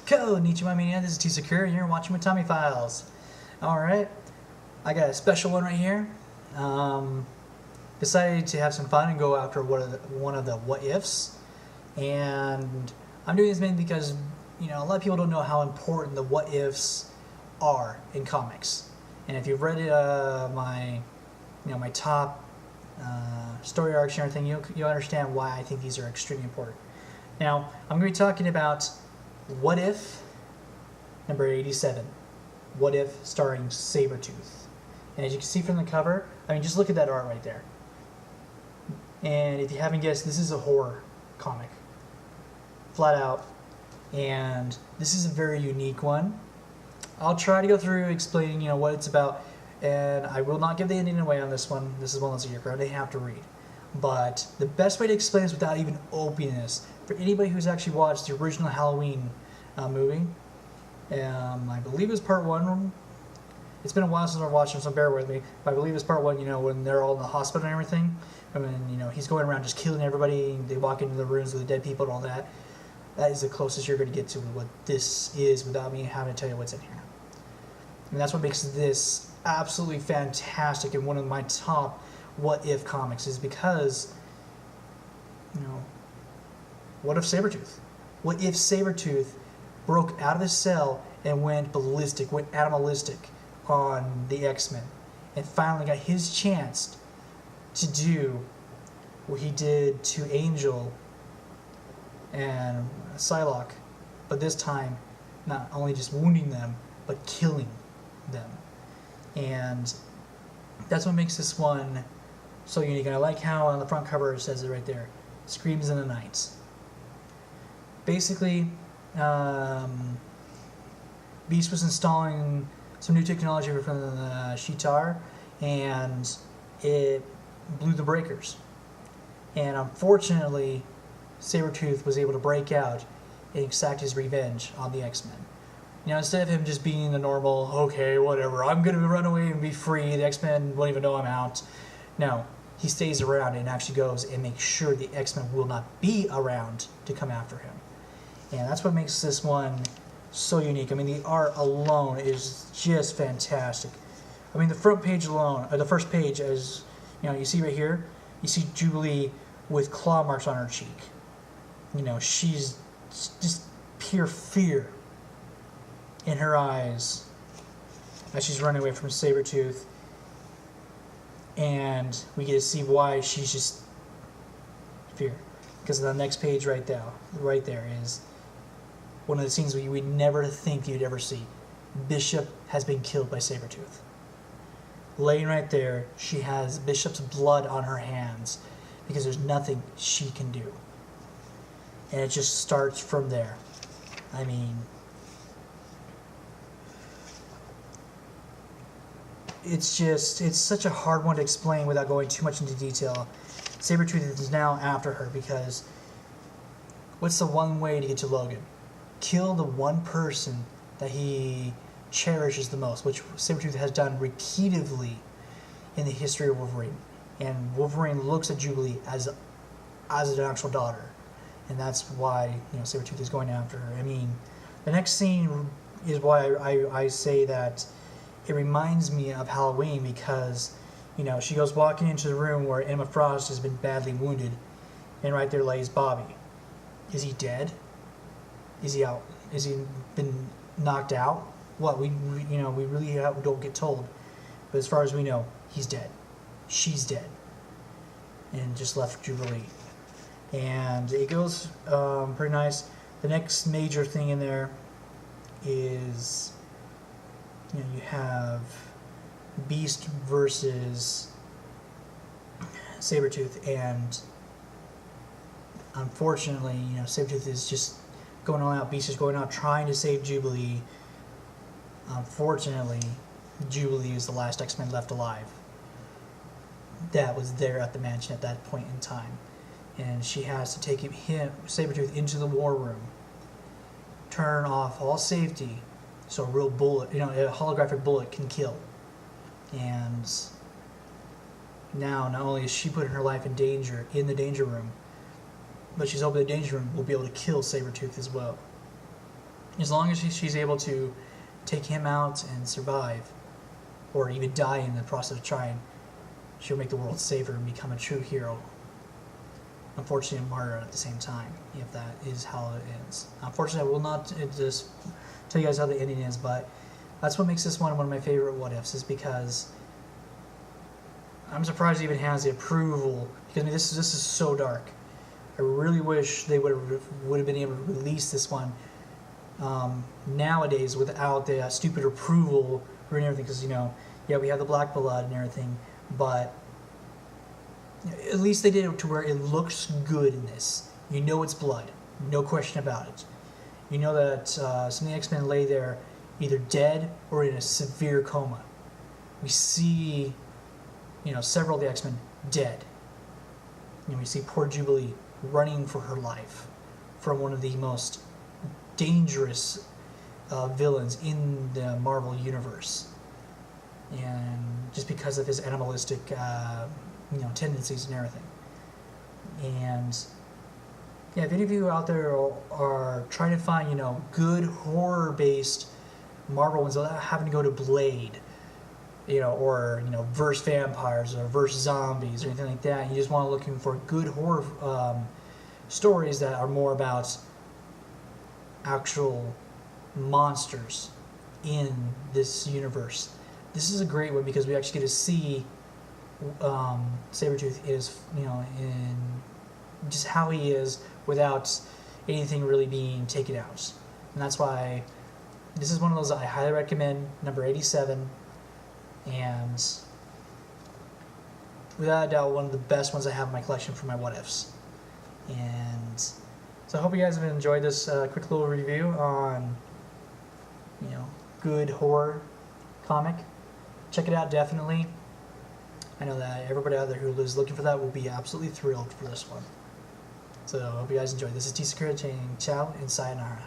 Konnichiwa Mania, this is T-Secure, and you're watching my Tommy Files. Alright, I got a special one right here. Decided to have some fun and go after one of the what-ifs. And I'm doing this mainly because, a lot of people don't know how important the what-ifs are in comics. And if you've read my top story arcs and everything, you'll understand why I think these are extremely important. Now, I'm going to be talking about What If, number 87. What If, starring Sabretooth. And as you can see from the cover, just look at that art right there. And if you haven't guessed, this is a horror comic. Flat out. And this is a very unique one. I'll try to go through explaining, what it's about. And I will not give the ending away on this one. This is one that's you're going to have to read. But the best way to explain this without even opening this, for anybody who's actually watched the original Halloween movie, I believe it was part one. It's been a while since I've watched it, so bear with me. But I believe it's part one, when they're all in the hospital and everything. And when, he's going around just killing everybody, and they walk into the rooms with the dead people and all that. That is the closest you're going to get to what this is without me having to tell you what's in here. And that's what makes this absolutely fantastic and one of my top what-if comics, is because, what if Sabretooth? What if Sabretooth broke out of his cell and went ballistic, went animalistic on the X-Men, and finally got his chance to do what he did to Angel and Psylocke, but this time not only just wounding them, but killing them. And that's what makes this one so unique. And I like how on the front cover it says it right there, "Screams in the Night." Basically, Beast was installing some new technology from the Shi'Tar, and it blew the breakers. And unfortunately, Sabretooth was able to break out and exact his revenge on the X-Men. Instead of him just being the normal, okay, whatever, I'm going to run away and be free, the X-Men won't even know I'm out. No, he stays around and actually goes and makes sure the X-Men will not be around to come after him. And that's what makes this one so unique. The art alone is just fantastic. The front page alone, or the first page, as you see right here, you see Jubilee with claw marks on her cheek. She's just pure fear in her eyes as she's running away from Sabretooth. And we get to see why she's just fear. Because the next page right there is one of the scenes you would never think you'd ever see. Bishop has been killed by Sabretooth. Laying right there, she has Bishop's blood on her hands because there's nothing she can do. And it just starts from there. It's such a hard one to explain without going too much into detail. Sabretooth is now after her because what's the one way to get to Logan? Kill the one person that he cherishes the most, which Sabretooth has done repeatedly in the history of Wolverine. And Wolverine looks at Jubilee as an actual daughter. And that's why Sabretooth is going after her. The next scene is why I say that it reminds me of Halloween, because she goes walking into the room where Emma Frost has been badly wounded, and right there lays Bobby. Is he dead? Is he out? Is he been knocked out? What we really don't get told. But as far as we know, he's dead. She's dead, and just left Jubilee. And it goes pretty nice. The next major thing in there is, you have Beast versus Sabretooth, and unfortunately, Sabretooth is just going all out. Beast is going out trying to save Jubilee. Unfortunately, Jubilee is the last X-Men left alive that was there at the mansion at that point in time. And she has to take Sabretooth into the war room, turn off all safety, so a real bullet, a holographic bullet can kill. And now, not only is she putting her life in danger in the danger room, but she's hoping the danger room will be able to kill Sabretooth as well. as long as she's able to take him out and survive, or even die in the process of trying, she'll make the world safer and become a true hero. Unfortunately, a martyr at the same time, if that is how it ends. Unfortunately, I will not just tell you guys how the ending is, but that's what makes this one of my favorite what ifs, is because I'm surprised it even has the approval, because I mean, this is so dark. I really wish they would have been able to release this one nowadays without the stupid approval and everything, because yeah, we have the black blood and everything, but at least they did it to where it looks good in this. You know it's blood, no question about it. You know that some of the X-Men lay there either dead or in a severe coma. We see, several of the X-Men dead. We see poor Jubilee running for her life from one of the most dangerous villains in the Marvel Universe, and just because of his animalistic tendencies and everything. And yeah, if any of you out there are trying to find good horror-based Marvel ones without having to go to Blade, or verse vampires or verse zombies or anything like that, you just want to looking for good horror stories that are more about actual monsters in this universe. This is a great one because we actually get to see Sabretooth is, in just how he is without anything really being taken out. And that's why this is one of those I highly recommend, number 87, and without a doubt one of the best ones I have in my collection for my what ifs. And so I hope you guys have enjoyed this quick little review on good horror comic. Check it out, definitely. I know that everybody out there who is looking for that will be absolutely thrilled for this one. So I hope you guys enjoyed. This is T Secure saying ciao and sayonara.